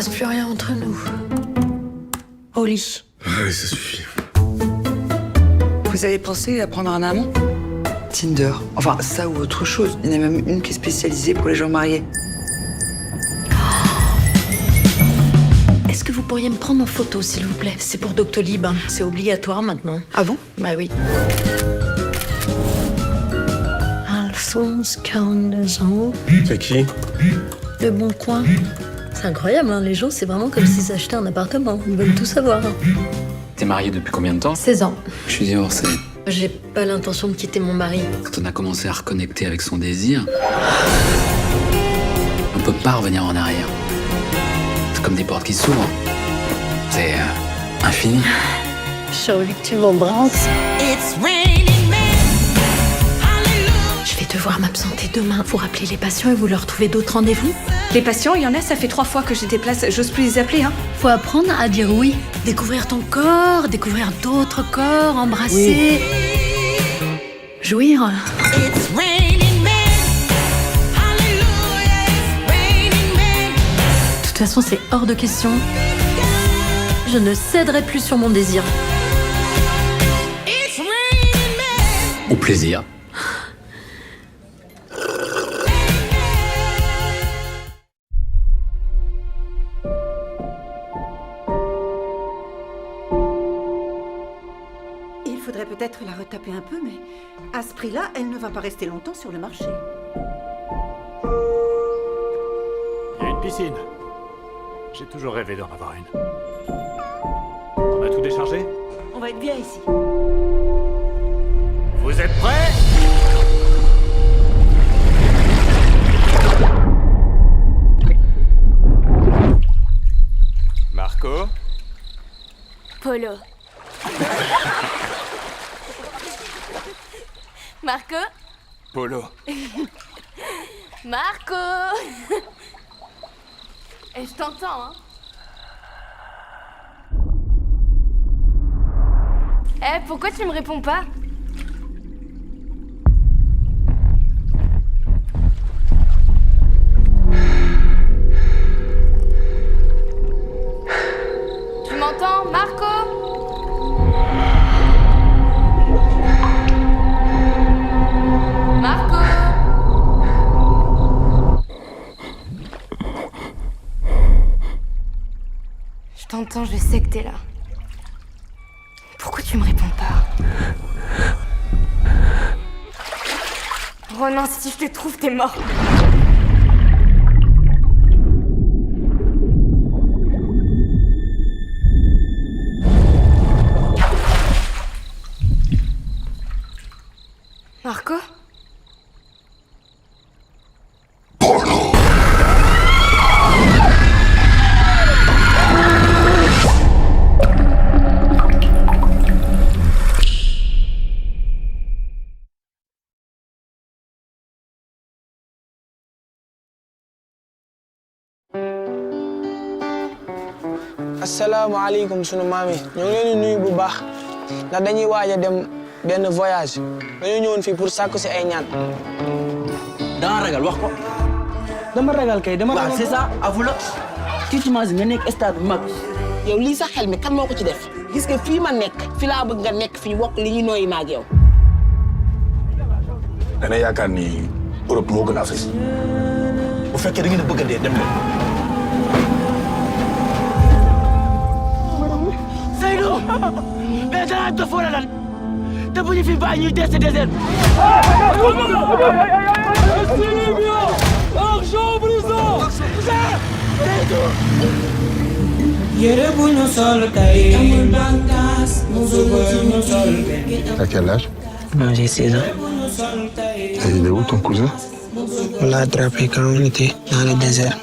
passe plus rien entre nous. Au lit. Ouais, ça suffit. Vous avez pensé à prendre un amant? Tinder. Enfin, ça ou autre chose. Il y en a même une qui est spécialisée pour les gens mariés. Est-ce que vous pourriez me prendre en photo, s'il vous plaît? C'est pour Doctolib. C'est obligatoire maintenant. Ah bon? Bah oui. Alphonse, 42 ans. C'est qui? Le Bon Coin. C'est incroyable, hein. Les gens, c'est vraiment comme s'ils achetaient un appartement. Ils veulent tout savoir. T'es mariée depuis combien de temps? 16 ans. Je suis divorcé. J'ai pas l'intention de quitter mon mari. Quand on a commencé à reconnecter avec son désir, on peut pas revenir en arrière. C'est comme des portes qui s'ouvrent. C'est infini. J'ai envie que tu m'embrasses. Je vais devoir m'absenter demain. Vous rappelez les patients et vous leur trouvez d'autres rendez-vous? Les patients, il y en a, ça fait 3 fois que je déplace. J'ose plus les appeler, hein. Faut apprendre à dire oui. Découvrir ton corps, découvrir d'autres corps, embrasser. Jouir. De toute façon, c'est hors de question. Je ne céderai plus sur mon désir. Au plaisir. Il faudrait peut-être la retaper un peu, mais à ce prix-là, elle ne va pas rester longtemps sur le marché. Il y a une piscine. J'ai toujours rêvé d'en avoir une. On a tout déchargé? On va être bien ici. Vous êtes prêts? Marco? Polo. Marco? Polo. Marco. Et je t'entends, hein. Eh, pourquoi tu me réponds pas? Tu m'entends, Marco? Marco? Je t'entends, je sais que t'es là. Pourquoi tu me réponds pas? Oh non, si je te trouve, t'es mort. Marco? asalaamaaleykum sunu maam yi ñoo ngi leen di nuyu bu baax ndax dañuy waaj a dem benn voyage dañoo ñëwoon fii pour sàkku si ay ñaan. danga ragal wax ko. dama ragal kay dama. waaw c'est ça avoue la tu t'imagines nga nekk stade bu mag. yow lii sa xel mi kan moo ko ci def gis nga fii ma nekk fi laa bëgg nga nekk fii wokk li ñuy nooyi maag yow. dana yaakaar ni Europe moo gën Afrique bu fekkee da ngeen a bëgg a dee dem leen. Seydou mais danaa dof wala lan te bu ñu fi bàyyi ñuy dese désert. yére bu ñu sol tey. suba ñu sol benn. À quel âge? Non, j'ai 16 ans. Et il est où ton cousin? On l'a attrapé quand on était dans le désert.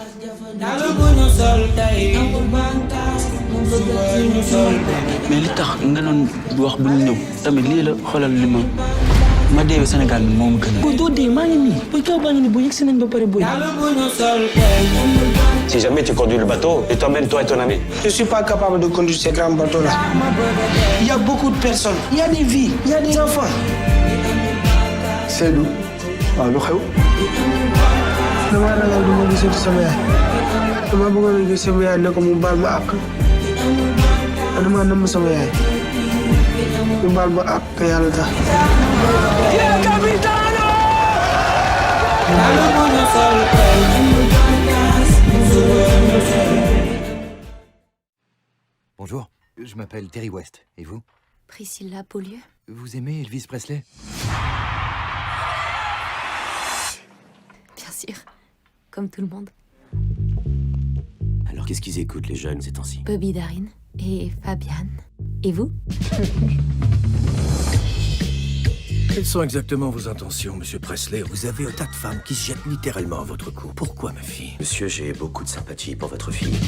mais li tax nga doon wax bu ñu ñëw tamit lii la xoolal li ma deewee Sénégal bi moo ma gën a. booy doo dee maa ngi nii booy kaw baa ngi nii booy yegg si nañ ba pare booy. Si jamais tu conduis le bateau, et t'emmènes toi et ton ami. Je suis pas capable de conduire ces grands bateaux-là. Il y a beaucoup de personnes, il y a des vies, il y a des enfants. Seydou, waaw lu xew? dama ragal du ma gisati sama yaay. dama bëggoon a gis sama yaay ne ko mu baal ma àq. Dama namm sama yaay. Mu baal ma àq te yàlla tax. Bonjour, je m'appelle Terry West. Et vous? Priscilla Beaulieu. Vous aimez Elvis Presley? Bien sûr. Comme tout le monde. Alors qu'est-ce qu'ils écoutent les jeunes ces temps-ci? Bobby Darin et Fabian. Et vous? Quelles sont exactement vos intentions, monsieur Presley? Vous avez un tas de femmes qui se jettent littéralement à votre cou. Pourquoi, ma fille? Monsieur, j'ai beaucoup de sympathie pour votre fille.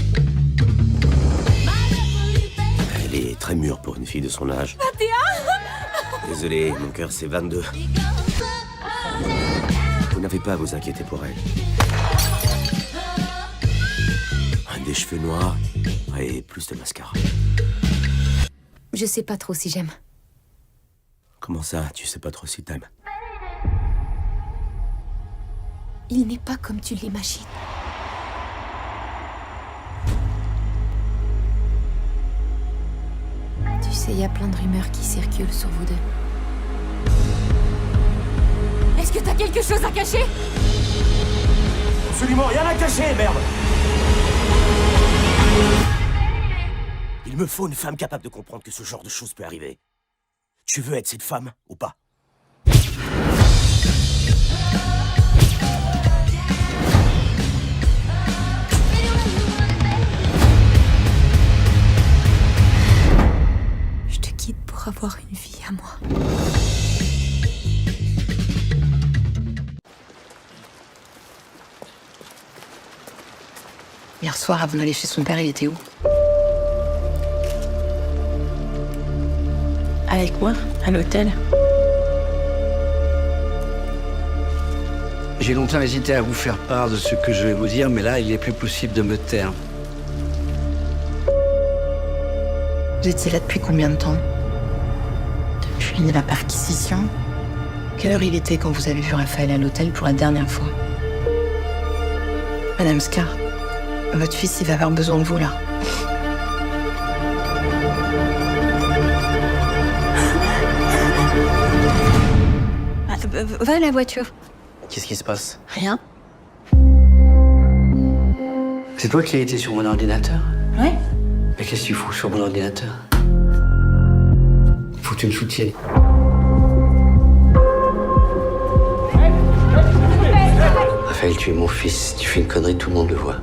Elle est très mûre pour une fille de son âge. 21! Désolé, mon cœur c'est 22. Vous n'avez pas à vous inquiéter pour elle. Des cheveux noirs et plus de mascara. Je sais pas trop si j'aime. Comment ça, tu sais pas trop si t'aimes? Il n'est pas comme tu l'imagines. Tu sais, il y a plein de rumeurs qui circulent sur vous deux. Est-ce que t'as quelque chose à cacher? Absolument rien à cacher, merde! Il me faut une femme capable de comprendre que ce genre de choses peut arriver. Tu veux être cette femme ou pas? Je te quitte pour avoir une vie à moi. Hier soir, avant d'aller chez son père, il était où? Avec moi, à l'hôtel. J'ai longtemps hésité à vous faire part de ce que je vais vous dire, mais là, il n'est plus possible de me taire. Vous étiez là depuis combien de temps? Depuis la perquisition. Quelle heure il était quand vous avez vu Raphaël à l'hôtel pour la dernière fois? Madame Scar, votre fils, il va avoir besoin de vous, là. Va à la voiture. Qu'est-ce qui se passe? Rien. C'est toi qui as été sur mon ordinateur? Ouais. Mais qu'est-ce que tu fous sur mon ordinateur? Faut que tu me soutiennes. Raphaël, tu es mon fils. Si tu fais une connerie, tout le monde le voit.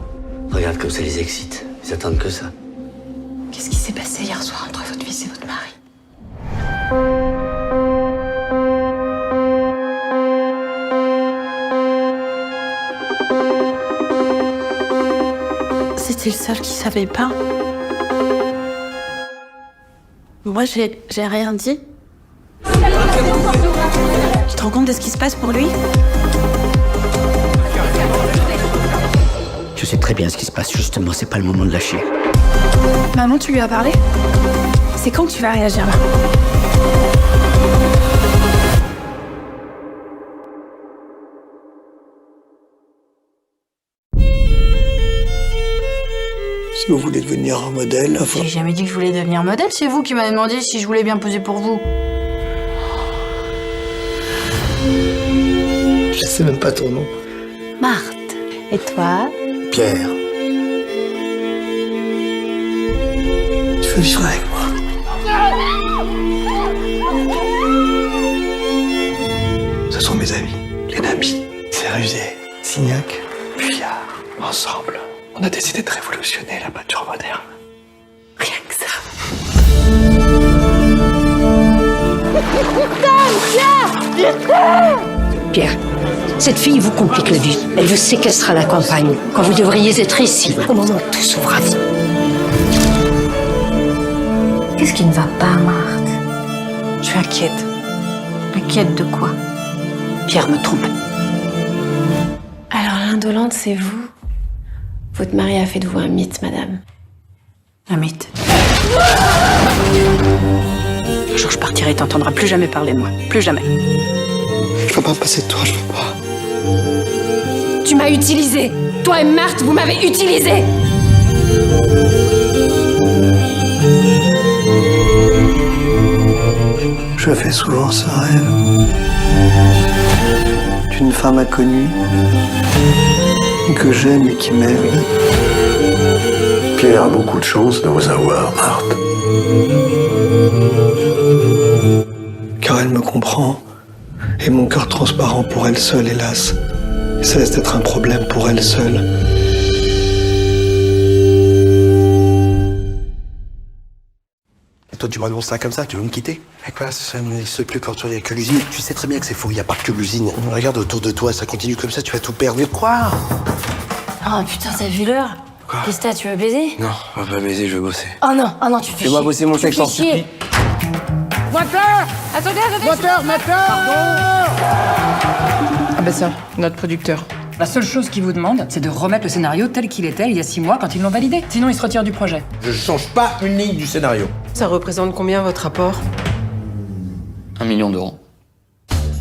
Regarde comme ça les excite. Ils attendent que ça. Qu'est-ce qui s'est passé hier soir entre votre fils et votre mari? C'était le seul qui savait pas. Moi, j'ai rien dit. Tu te rends compte de ce qui se passe pour lui? Je sais très bien ce qui se passe. Justement, c'est pas le moment de lâcher. Maman, tu lui as parlé? C'est quand que tu vas réagir là? Si vous voulez devenir un modèle, enfin... J'ai jamais dit que je voulais devenir modèle, c'est vous qui m'avez demandé si je voulais bien poser pour vous. Je sais même pas ton nom. Marthe. Et toi? Pierre. Tu veux vivre avec moi? Ce sont mes amis, les Nami, Céruzet, Signac, Puyard. Ensemble, on a décidé de révolutionner la peinture moderne. Rien que ça. Pierre, cette fille vous complique la vie. Elle vous séquestre à la campagne, quand vous devriez être ici, au moment où tout s'ouvre à vous. Qu'est-ce qui ne va pas, Marthe? Je suis inquiète. Inquiète de quoi? Pierre me trompe. Alors l'indolente, c'est vous? Votre mari a fait de vous un mythe, madame. Un mythe. Un jour, je partirai et t'entendras plus jamais parler de moi. Plus jamais. Je veux pas passer de toi, je veux pas. Tu m'as utilisé. Toi et Marthe, vous m'avez utilisé. Je fais souvent ce rêve d'une femme inconnue que j'aime et qui m'aime. Pierre a beaucoup de chance de vous avoir, Marthe. Car elle me comprend, et mon cœur transparent pour elle seule, hélas, cesse d'être un problème pour elle seule. Et toi, tu m'annonces ça comme ça, tu veux me quitter? Et quoi, ça ne se plus quand il n'y a que l'usine. Tu sais très bien que c'est faux, il n'y a pas que l'usine. Regarde autour de toi, ça continue comme ça, tu vas tout perdre. Quoi? Oh putain, t'as vu l'heure? Qu'est-ce que t'as, tu veux baiser? Non, on va pas baiser, je veux bosser. Oh non, tu fais chier. Fais-moi bosser mon sexe, Tu en fais chier. Moteur! Attendez! Moteur! Ah bah ça, notre producteur. La seule chose qu'il vous demande, c'est de remettre le scénario tel qu'il était il y a 6 mois quand ils l'ont validé. Sinon, il se retire du projet. Je change pas une ligne du scénario. Ça représente combien votre rapport? 1 million d'euros.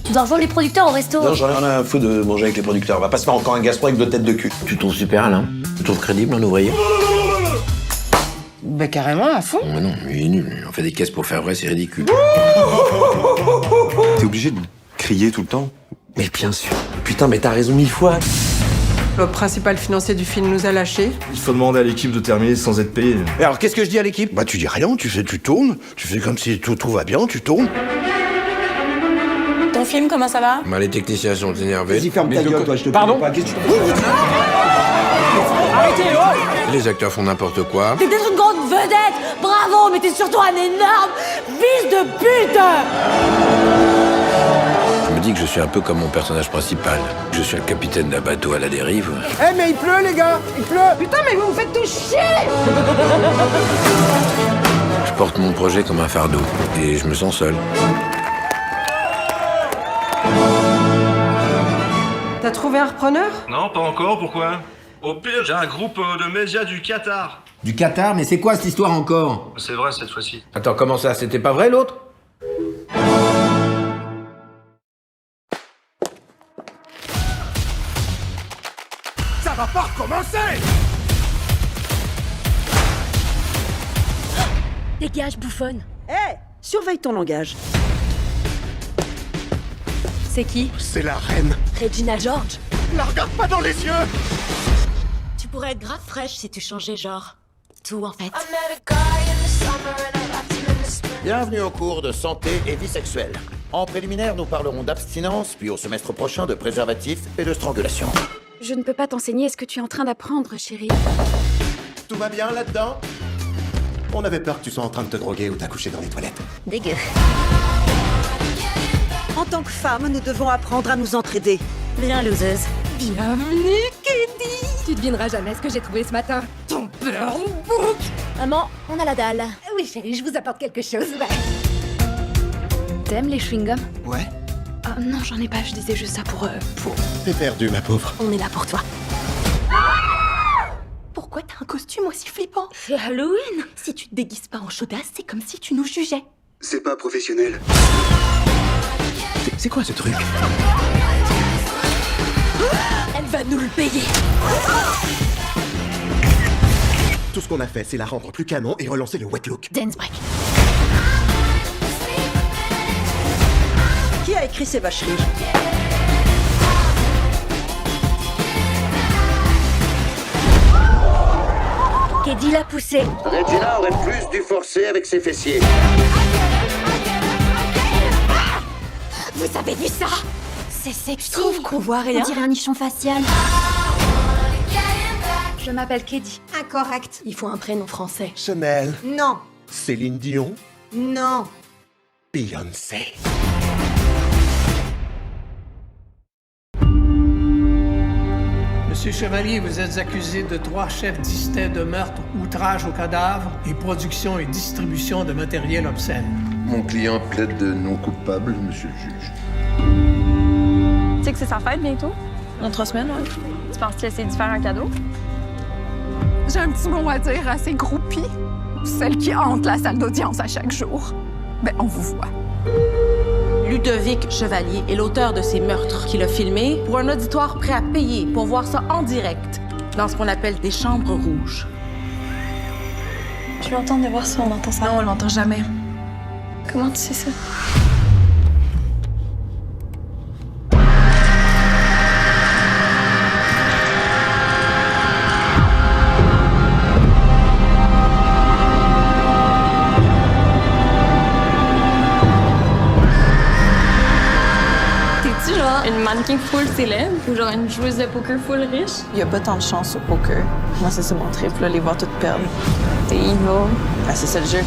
Tu dois rejoindre les producteurs au resto. Non, j'en ai rien à foutre de manger avec les producteurs. On va pas se faire encore un gastro avec 2 têtes de cul. Tu trouves super, Alain? Tu trouves crédible, un ouvrier? Bah carrément, à fond. Mais non, il est nul. On fait des caisses pour faire vrai, c'est ridicule. T'es obligé de crier tout le temps? Mais bien sûr. Putain, mais t'as raison 1000 fois. Le principal financier du film nous a lâchés. Il faut demander à l'équipe de terminer sans être payé. Et alors, qu'est-ce que je dis à l'équipe? Bah, tu dis rien, tu tournes. Tu fais comme si tout va bien, tu tournes. Ton film, comment ça va? Bah, les techniciens sont énervés. Vas-y, ferme ta gueule, toi, je te Pardon? pas. Qu'est-ce que tu Arrêtez, Les acteurs font n'importe quoi. T'es peut-être une grande vedette. Bravo, mais t'es surtout un énorme fils de pute. Je me dis que je suis un peu comme mon personnage principal. Je suis le capitaine d'un bateau à la dérive. Eh, mais il pleut, les gars! Il pleut! Putain, mais vous me faites tout chier. Je porte mon projet comme un fardeau. Et je me sens seul. T'as trouvé un repreneur? Non, pas encore, pourquoi? Au pire, j'ai un groupe de médias du Qatar. Du Qatar? Mais c'est quoi cette histoire encore? C'est vrai cette fois-ci. Attends, comment ça? C'était pas vrai l'autre? Ça va pas recommencer! Dégage, bouffonne. Hé, surveille ton langage. C'est qui? C'est la reine. Regina George. La regarde pas dans les yeux! Tu pourrais être grave fraîche si tu changeais genre. Tout en fait. Bienvenue au cours de santé et vie sexuelle. En préliminaire, nous parlerons d'abstinence, puis au semestre prochain de préservatifs et de strangulation. Je ne peux pas t'enseigner ce que tu es en train d'apprendre, chérie. Tout va bien là-dedans? On avait peur que tu sois en train de te droguer ou t'accoucher dans les toilettes. Dégueu. En tant que femme, nous devons apprendre à nous entraider. Bien loseuse. Bienvenue, Kenny. Tu devineras jamais ce que j'ai trouvé ce matin. Ton burn book. Maman, on a la dalle. Oui, chérie, je vous apporte quelque chose. Ouais. T'aimes les chewing-gums? Ouais. Ah non, j'en ai pas. Je disais juste ça pour. T'es perdu, ma pauvre. On est là pour toi. Pourquoi t'as un costume aussi flippant? C'est Halloween. Si tu te déguises pas en chaudasse, c'est comme si tu nous jugeais. C'est pas professionnel. C'est quoi ce truc? Elle va nous le payer. Tout ce qu'on a fait, c'est la rendre plus canon et relancer le wet look. Dance break. Qui a écrit ces vacheries? Keddy l'a poussé. Regina aurait plus dû forcer avec ses fessiers. Vous avez vu ça? C'est sexy. Je trouve qu'on voit rien. On dirait un nichon facial. Je m'appelle Keddy. Incorrect. Il faut un prénom français. Chanel. Non. Céline Dion. Non. Beyoncé. Monsieur Chevalier, vous êtes accusé de 3 chefs distincts de meurtre, outrage au cadavre et production et distribution de matériel obscène. Mon client plaide de non coupable, monsieur le juge. Tu sais que c'est sa fête bientôt? Dans 3 semaines, ouais. Tu penses qu'il essaie de faire un cadeau? J'ai un petit mot à dire à ces groupies. Celles qui hantent la salle d'audience à chaque jour. Ben, on vous voit. Ludovic Chevalier est l'auteur de ces meurtres qu'il a filmés pour un auditoire prêt à payer pour voir ça en direct dans ce qu'on appelle des chambres rouges. Tu l'entends de voir ça, on entend ça. Non, on l'entend jamais. Comment tu sais ça? T'es-tu genre une mannequin full célèbre ou genre une joueuse de poker full riche? Il y a pas tant de chance au poker. Moi, c'est ça mon trip, là, les voir toutes perdre. T'es evil. Ben, c'est ça le jeu.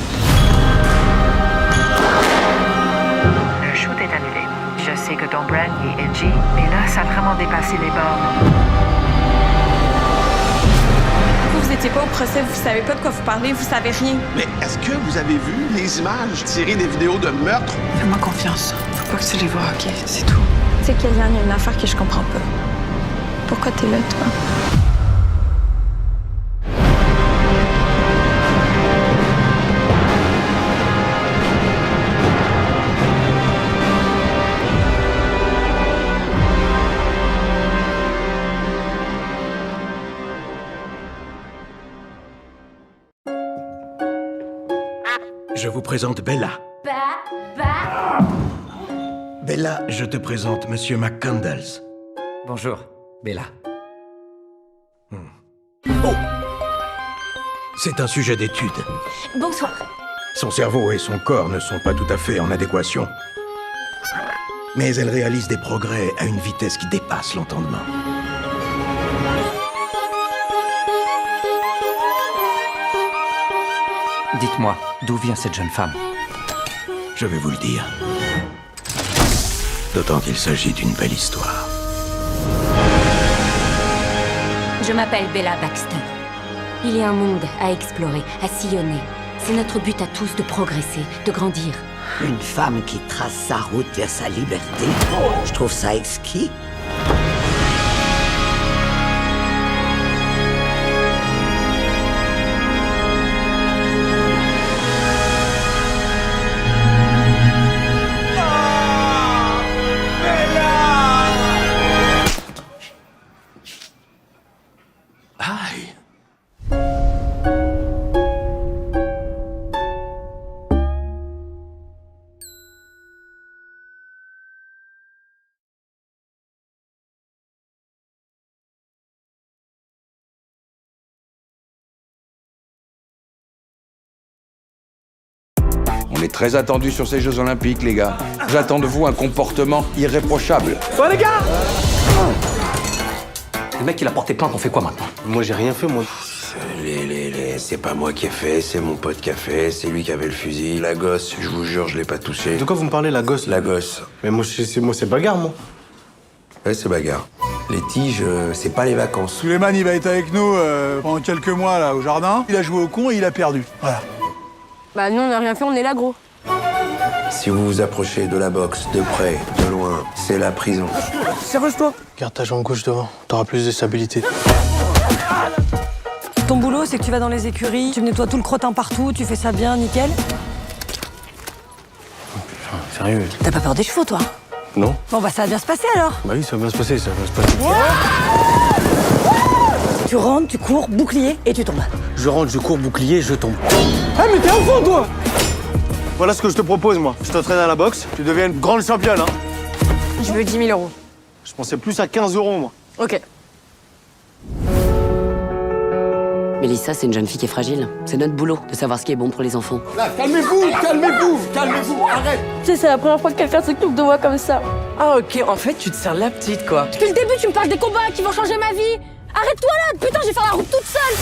Le shoot est annulé. Je sais que Don Brand est edgy, mais là, ça a vraiment dépassé les bornes. Vous étiez pas au procès, vous savez pas de quoi vous parlez, vous savez rien. Mais est-ce que vous avez vu les images tirées des vidéos de meurtre? Fais-moi confiance. Faut pas que tu les vois, OK? C'est tout. Tu sais, Kellyanne, il y a une affaire que je comprends pas. Pourquoi t'es là, toi? Je vous présente Bella. Bella, je te présente Monsieur McCandles. Bonjour, Bella. Oh! C'est un sujet d'étude. Bonsoir. Son cerveau et son corps ne sont pas tout à fait en adéquation. Mais elle réalise des progrès à une vitesse qui dépasse l'entendement. Dites-moi, d'où vient cette jeune femme? Je vais vous le dire. D'autant qu'il s'agit d'une belle histoire. Je m'appelle Bella Baxter. Il y a un monde à explorer, à sillonner. C'est notre but à tous de progresser, de grandir. Une femme qui trace sa route vers sa liberté. Je trouve ça exquis. Aïe! On est très attendu sur ces Jeux Olympiques, les gars. J'attends de vous un comportement irréprochable. Ouais, les gars! Le mec, il a porté plainte, on fait quoi maintenant? Moi, j'ai rien fait, moi. C'est pas moi qui ai fait, c'est mon pote qui a fait, c'est lui qui avait le fusil. La gosse, je vous jure, je l'ai pas touché. De quoi vous me parlez, la gosse? La gosse. Mais moi, c'est bagarre, moi. Ouais, c'est bagarre. Les tiges, c'est pas les vacances. Suleiman, il va être avec nous pendant quelques mois, là, au jardin. Il a joué au con et il a perdu. Voilà. Bah, nous, on n'a rien fait, on est là, gros. Si vous vous approchez de la boxe, de près, de loin, c'est la prison. Sérieuse-toi. Garde ta jambe gauche devant, t'auras plus de stabilité. Ton boulot, c'est que tu vas dans les écuries, tu nettoies tout le crottin partout, tu fais ça bien, nickel. Sérieux? T'as pas peur des chevaux, toi? Non. Bon, bah ça va bien se passer, alors. Bah oui, ça va bien se passer, ça va bien se passer. Tu rentres, tu cours, bouclier, et tu tombes. Je rentre, je cours, bouclier, je tombe. Ah, mais t'es un fond, toi! Voilà ce que je te propose, moi. Je t'entraîne à la boxe, tu deviens une grande championne, hein. Je veux 10 000 €. Je pensais plus à 15 €, moi. Ok. Mélissa, c'est une jeune fille qui est fragile. C'est notre boulot de savoir ce qui est bon pour les enfants. Là, calmez-vous, calmez-vous, calmez-vous, arrête. Tu sais, c'est la première fois que quelqu'un s'occupe de moi comme ça. Ah ok, en fait, tu te sers la petite, quoi. Depuis le début, tu me parles des combats qui vont changer ma vie. Arrête-toi là, putain, je vais faire la route toute seule.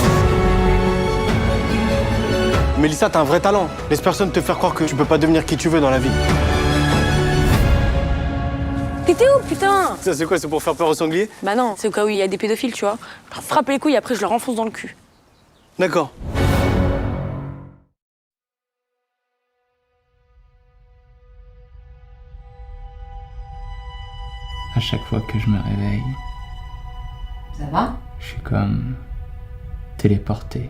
Mélissa, t'as un vrai talent. Laisse personne te faire croire que tu peux pas devenir qui tu veux dans la vie. T'étais où, putain? Ça, c'est quoi? C'est pour faire peur aux sangliers? Bah non, c'est au cas où il y a des pédophiles, tu vois. Je leur frappe les couilles, après je leur enfonce dans le cul. D'accord. À chaque fois que je me réveille, Ça va? je suis comme téléporté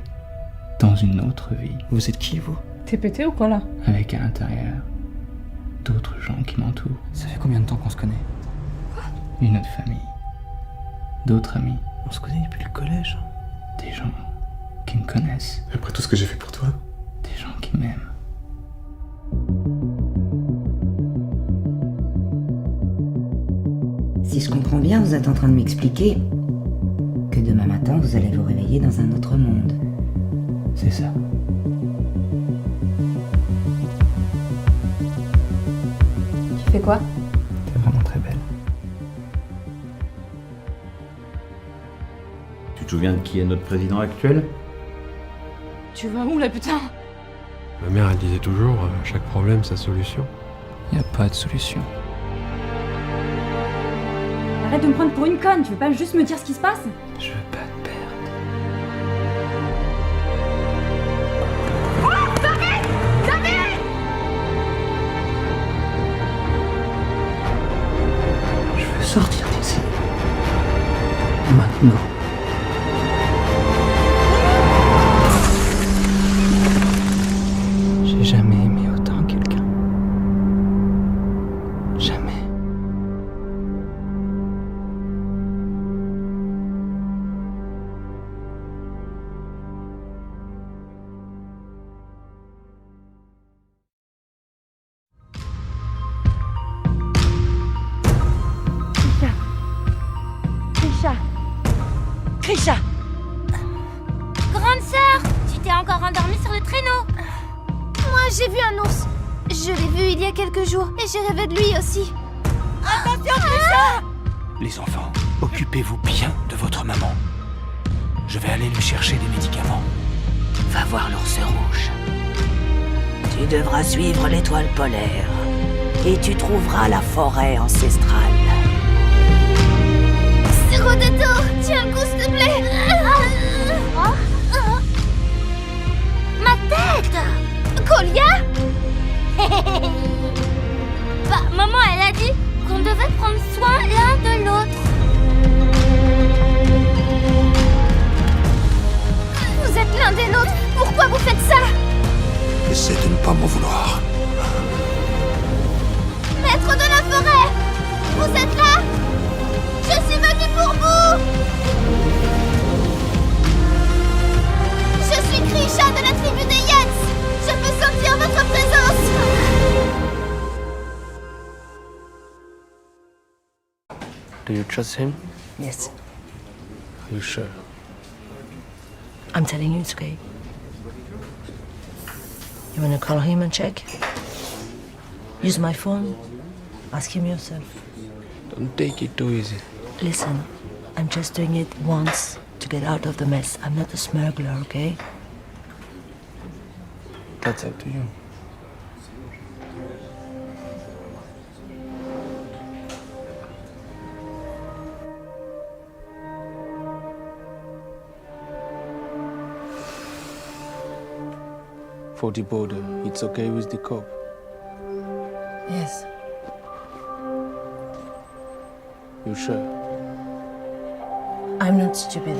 dans une autre vie. Vous êtes qui, vous? T'es pété ou quoi là? Avec à l'intérieur d'autres gens qui m'entourent. Ça fait combien de temps qu'on se connaît? Une autre famille. D'autres amis. On se connaît depuis le collège. Des gens qui me connaissent. Après tout ce que j'ai fait pour toi. Des gens qui m'aiment. Si je comprends bien, vous êtes en train de m'expliquer que demain matin, vous allez vous réveiller dans un autre monde. C'est ça. Tu fais quoi? T'es vraiment très belle. Tu te souviens de qui est notre président actuel? Tu vas où là, putain? Ma mère, elle disait toujours, chaque problème, sa solution. Y a pas de solution. Arrête de me prendre pour une conne, tu veux pas juste me dire ce qui se passe? Je veux pas te perdre. Je veux sortir d'ici. Maintenant. J'ai jamais aimé autant quelqu'un. Jamais. Krisha! Grande sœur, tu t'es encore endormie sur le traîneau. Moi, j'ai vu un ours. Je l'ai vu il y a quelques jours et j'ai rêvé de lui aussi. Attention, Krisha! Les enfants, occupez-vous bien de votre maman. Je vais aller lui chercher des médicaments. Va voir l'ours rouge. Tu devras suivre l'étoile polaire. Et tu trouveras la forêt ancestrale. Rodato, tiens le coup, s'il te plaît. Ma tête! Kolia? Bah, maman, elle a dit qu'on devait prendre soin l'un de l'autre. Vous êtes l'un des nôtres. Pourquoi vous faites ça? Essaie de ne pas m'en vouloir. Maître de la forêt! Vous êtes là? Je suis venue pour vous! Je suis Krisha de la tribu des Yens! Je peux sentir votre présence! Do you trust him? Yes. Are you sure? I'm telling you it's okay. You wanna call him and check? Use my phone. Ask him yourself. Don't take it too easy. Listen, I'm just doing it once to get out of the mess. I'm not a smuggler, okay? That's up to you. For the border, it's okay with the cop. Yes. You sure? I'm not stupid.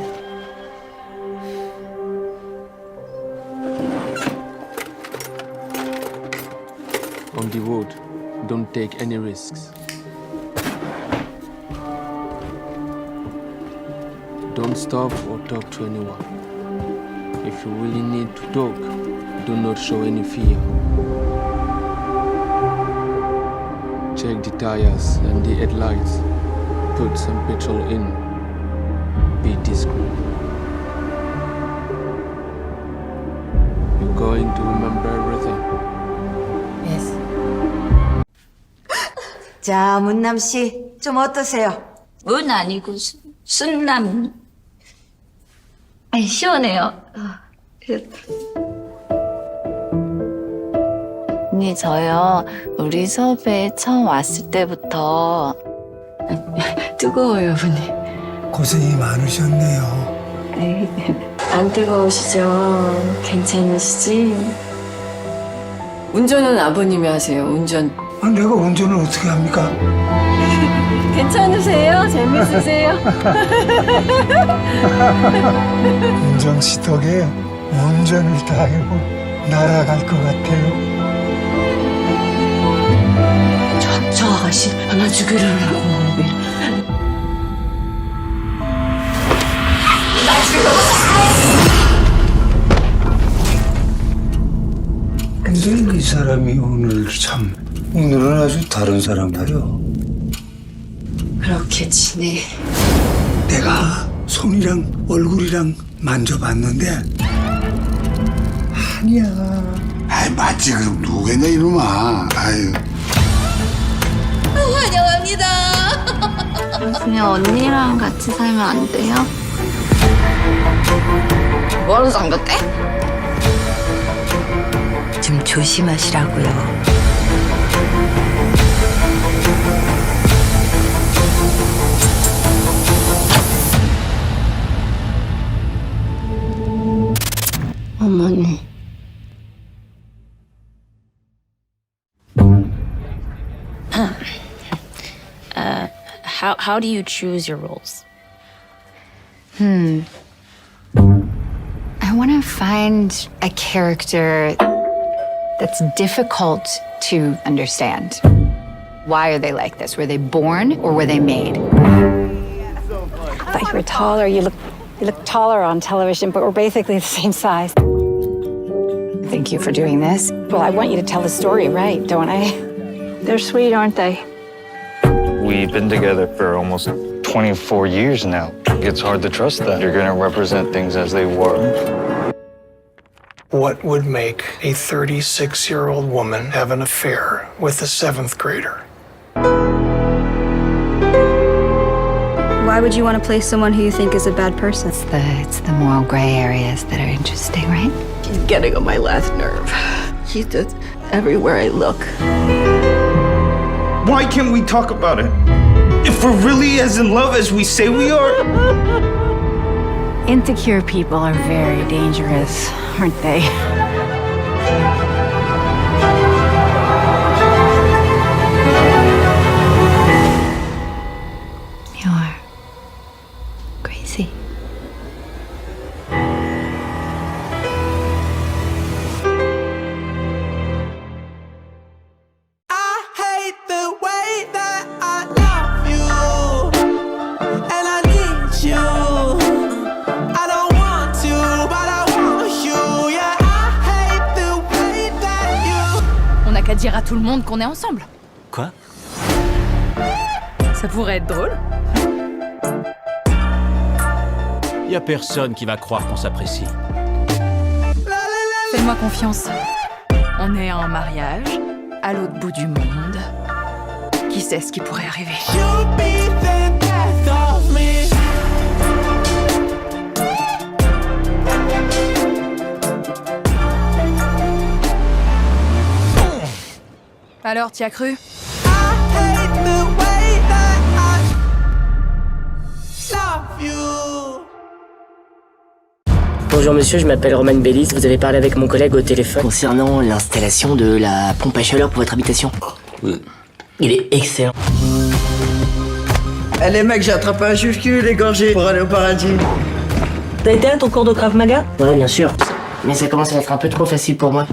On the road, don't take any risks. Don't stop or talk to anyone. If you really need to talk, do not show any fear. Check the tires and the headlights. Put some petrol in. Be discreet. You're going to remember everything. Yes. 자, 문남 씨, 좀 어떠세요? 문 아니고 순남. 시원해요. 언니, 저요. 우리 수업에 처음 왔을 때부터 뜨거워요, 언니. 고생이 많으셨네요. 안 뜨거우시죠? 괜찮으시지? 운전은 아버님이 하세요, 운전. 아, 내가 운전을 어떻게 합니까? 괜찮으세요? 재밌으세요? 운정 씨 덕에 운전을 다 해고 날아갈 것 같아요. 하나 죽이려고. 근데 이 사람이 오늘은 아주 다른 사람이에요. 그렇게 지내. 내가 손이랑 얼굴이랑 만져봤는데 아니야. 아이 맞지 그럼 누구겠냐 이놈아. 아유. 환영합니다. 그냥 언니랑 같이 살면 안 돼요? 뭐하러 잠겼대? 좀 조심하시라고요. 어머니. How do you choose your roles? I want to find a character that's difficult to understand. Why are they like this? Were they born or were they made? I thought you were taller. You look taller on television, but we're basically the same size. Thank you for doing this. Well, I want you to tell the story right, don't I? They're sweet, aren't they? We've been together for almost 24 years now. It's hard to trust that you're gonna represent things as they were. What would make a 36-year-old woman have an affair with a 7th grader? Why would you want to play someone who you think is a bad person? It's the moral gray areas that are interesting, right? He's getting on my last nerve. He's just everywhere I look. Why can't we talk about it? If we're really as in love as we say we are? Insecure people are very dangerous, aren't they? You're crazy. On n'a qu'à dire à tout le monde qu'on est ensemble. Quoi? Ça pourrait être drôle. Y a personne qui va croire qu'on s'apprécie. Fais-moi confiance. On est à un mariage, à l'autre bout du monde. Qui sait ce qui pourrait arriver? Alors, t'y as cru? Bonjour monsieur, je m'appelle Roman Bellis, vous avez parlé avec mon collègue au téléphone. Concernant l'installation de la pompe à chaleur pour votre habitation. Il est excellent. Allez mec, j'ai attrapé un juif qui est égorgé pour aller au paradis. T'as été à ton cours de Krav Maga? Ouais, bien sûr. Mais ça commence à être un peu trop facile pour moi.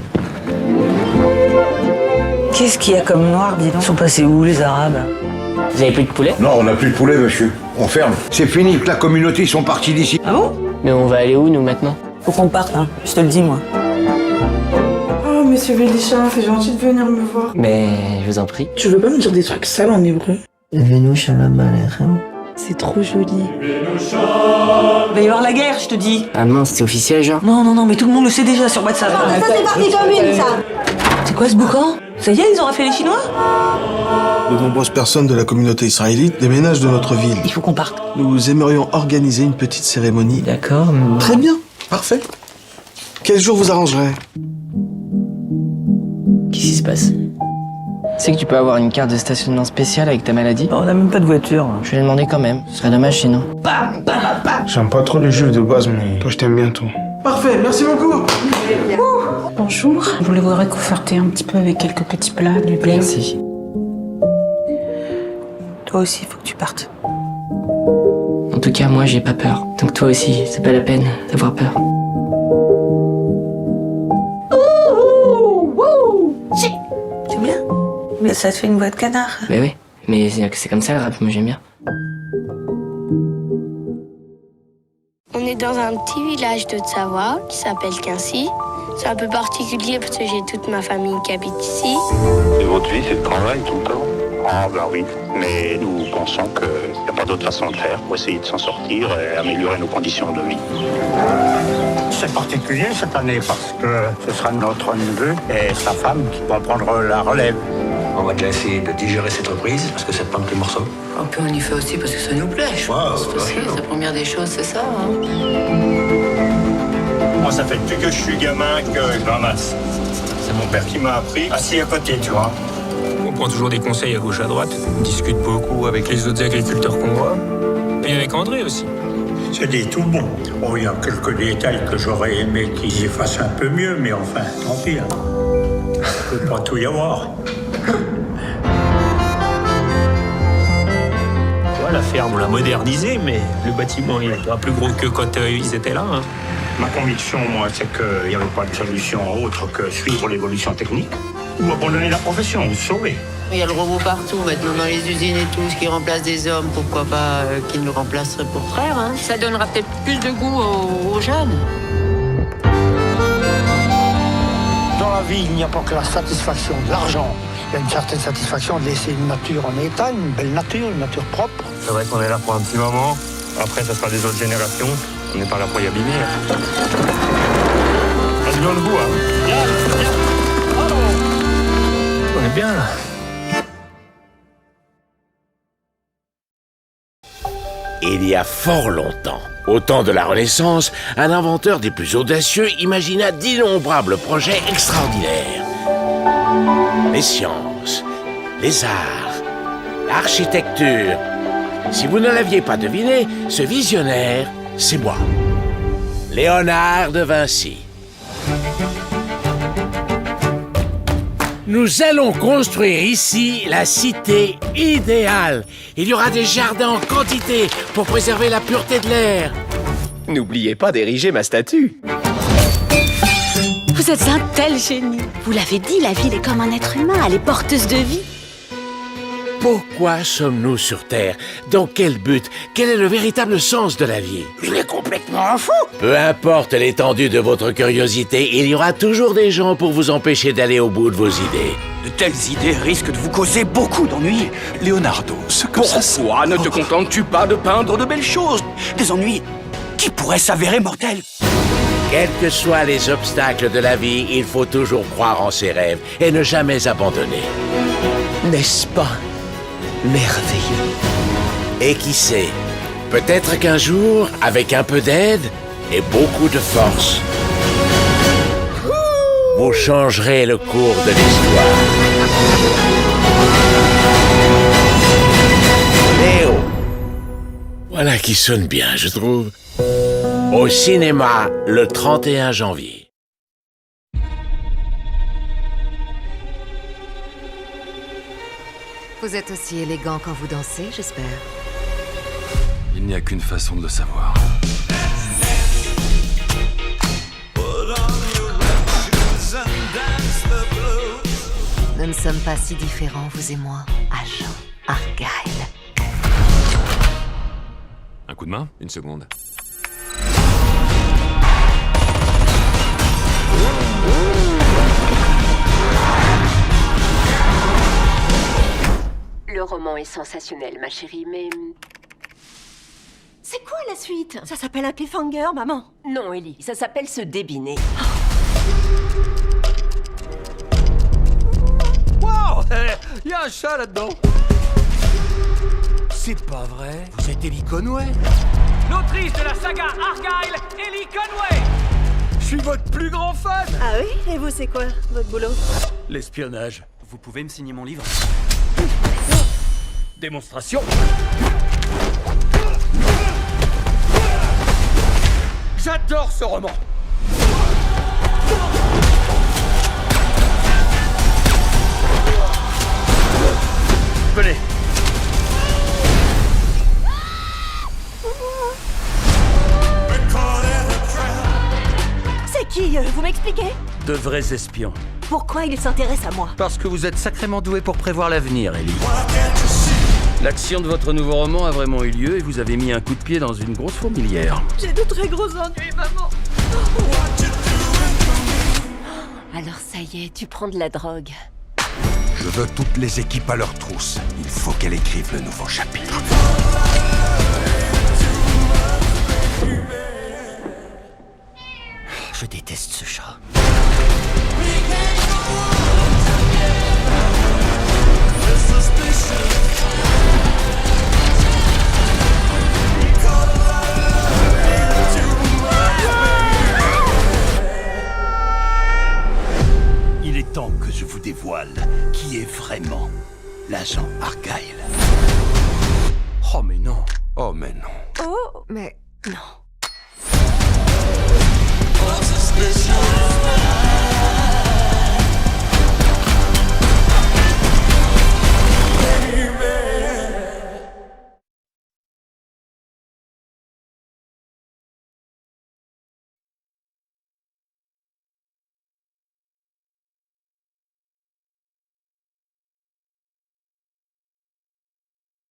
Qu'est-ce qu'il y a comme noir, dis donc? Ils sont passés où, les Arabes? Vous avez plus de poulet? Non, on n'a plus de poulet, monsieur. On ferme. C'est fini, que la communauté, ils sont partis d'ici. Ah bon? Mais on va aller où, nous, maintenant? Faut qu'on parte, hein. Je te le dis, moi. Oh, monsieur Belisha, c'est gentil de venir me voir. Mais je vous en prie. Tu veux pas me dire des trucs sales en hébreu? Venu shalom aleichem. C'est trop joli. Il va y avoir la guerre, je te dis. Ah mince, c'est officiel, genre? Non, mais tout le monde le sait déjà sur WhatsApp. Ça, c'est parti comme une, ça. C'est quoi ce boucan? Ça y est, ils ont raflé les Chinois? De nombreuses personnes de la communauté israélite déménagent de notre ville. Il faut qu'on parte. Nous aimerions organiser une petite cérémonie. D'accord. Très bien, parfait. Quel jour vous arrangerez? Qu'est-ce qui se passe? Tu sais que tu peux avoir une carte de stationnement spéciale avec ta maladie? On n'a même pas de voiture. Je vais demander quand même. Ce serait dommage sinon. J'aime pas trop les juifs de base, mais toi je t'aime bien toi. Parfait, merci beaucoup. Bonjour. Je voulais vous réconforter un petit peu avec quelques petits plats du blé. Merci. Toi aussi, il faut que tu partes. En tout cas, moi j'ai pas peur. Donc toi aussi, c'est pas la peine d'avoir peur. C'est bien. Mais ça te fait une voix de canard. Mais oui, Mais c'est comme ça le rap, moi j'aime bien. On est dans un petit village de Savoie qui s'appelle Quincy. C'est un peu particulier parce que j'ai toute ma famille qui habite ici. Et votre vie, c'est le travail tout le temps? Ah ben oui, mais nous pensons qu'il n'y a pas d'autre façon de faire pour essayer de s'en sortir et améliorer nos conditions de vie. C'est particulier cette année parce que ce sera notre neveu et sa femme qui vont prendre la relève. On va déjà essayer de digérer cette reprise parce que c'est pas un petit morceau. Un peu on y fait aussi parce que ça nous plaît, je pense. Aussi, la première des choses, c'est ça. Hein. Moi, ça fait depuis que je suis gamin que je ramasse. C'est mon père qui m'a appris, assis à côté, tu vois. On prend toujours des conseils à gauche à droite. On discute beaucoup avec les autres agriculteurs qu'on voit. Et avec André aussi. C'est des tout bons. Bon, il y a quelques détails que j'aurais aimé qu'ils fassent un peu mieux, mais enfin, tant pis. Hein. Il ne peut pas tout y avoir. Ouais, la ferme, on l'a modernisée, mais le bâtiment, il est pas plus gros que quand ils étaient là. Hein. Ma conviction, moi, c'est qu'il n'y avait pas de solution autre que suivre l'évolution technique ou abandonner la profession, ou sauver. Il y a le robot partout maintenant dans les usines et tout, ce qui remplace des hommes, pourquoi pas qu'ils nous remplaceraient pour frères, hein. Ça donnera peut-être plus de goût aux jeunes. Dans la vie, il n'y a pas que la satisfaction de l'argent. Il y a une certaine satisfaction de laisser une nature en état, une belle nature, une nature propre. C'est vrai qu'on est là pour un petit moment. Après, ça sera des autres générations. On n'est pas là pour y abîmer. On a du bon goût, hein. On est bien, là. Il y a fort longtemps, au temps de la Renaissance, un inventeur des plus audacieux imagina d'innombrables projets extraordinaires. Les sciences, les arts, l'architecture. Si vous ne l'aviez pas deviné, ce visionnaire, c'est moi, Léonard de Vinci. Nous allons construire ici la cité idéale. Il y aura des jardins en quantité pour préserver la pureté de l'air. N'oubliez pas d'ériger ma statue. Vous êtes un tel génie. Vous l'avez dit, la ville est comme un être humain, elle est porteuse de vie. Pourquoi sommes-nous sur Terre? Dans quel but? Quel est le véritable sens de la vie? Il est complètement fou. Peu importe l'étendue de votre curiosité, il y aura toujours des gens pour vous empêcher d'aller au bout de vos idées. De telles idées risquent de vous causer beaucoup d'ennuis. Leonardo, pourquoi ne te contentes-tu pas de peindre de belles choses? Des ennuis qui pourraient s'avérer mortels. Quels que soient les obstacles de la vie, il faut toujours croire en ses rêves et ne jamais abandonner. N'est-ce pas merveilleux? Et qui sait, peut-être qu'un jour, avec un peu d'aide et beaucoup de force, vous changerez le cours de l'histoire. Léo. Voilà qui sonne bien, je trouve. Au cinéma, le 31 janvier. Vous êtes aussi élégant quand vous dansez, j'espère. Il n'y a qu'une façon de le savoir. Nous ne sommes pas si différents, vous et moi, agent Argyle. Un coup de main? Une seconde. Le roman est sensationnel, ma chérie, mais... C'est quoi la suite? Ça s'appelle un cliffhanger, maman? Non, Ellie, ça s'appelle se débiner. Wow! Il y a un chat là-dedans! C'est pas vrai? Vous êtes Ellie Conway? L'autrice de la saga Argyle, Ellie Conway! Je suis votre plus grand fan! Ah oui? Et vous, c'est quoi, votre boulot? L'espionnage. Vous pouvez me signer mon livre? Démonstration. J'adore ce roman. Venez. C'est qui, vous m'expliquez? De vrais espions. Pourquoi il s'intéresse à moi? Parce que vous êtes sacrément doué pour prévoir l'avenir, Ellie. L'action de votre nouveau roman a vraiment eu lieu et vous avez mis un coup de pied dans une grosse fourmilière. J'ai de très gros ennuis, maman. Alors ça y est, tu prends de la drogue. Je veux toutes les équipes à leur trousse. Il faut qu'elle écrive le nouveau chapitre. Je déteste ce chat. Il est temps que je vous dévoile qui est vraiment l'agent Argyle. Oh mais non. Oh mais non. Oh, mais non. Suspicious.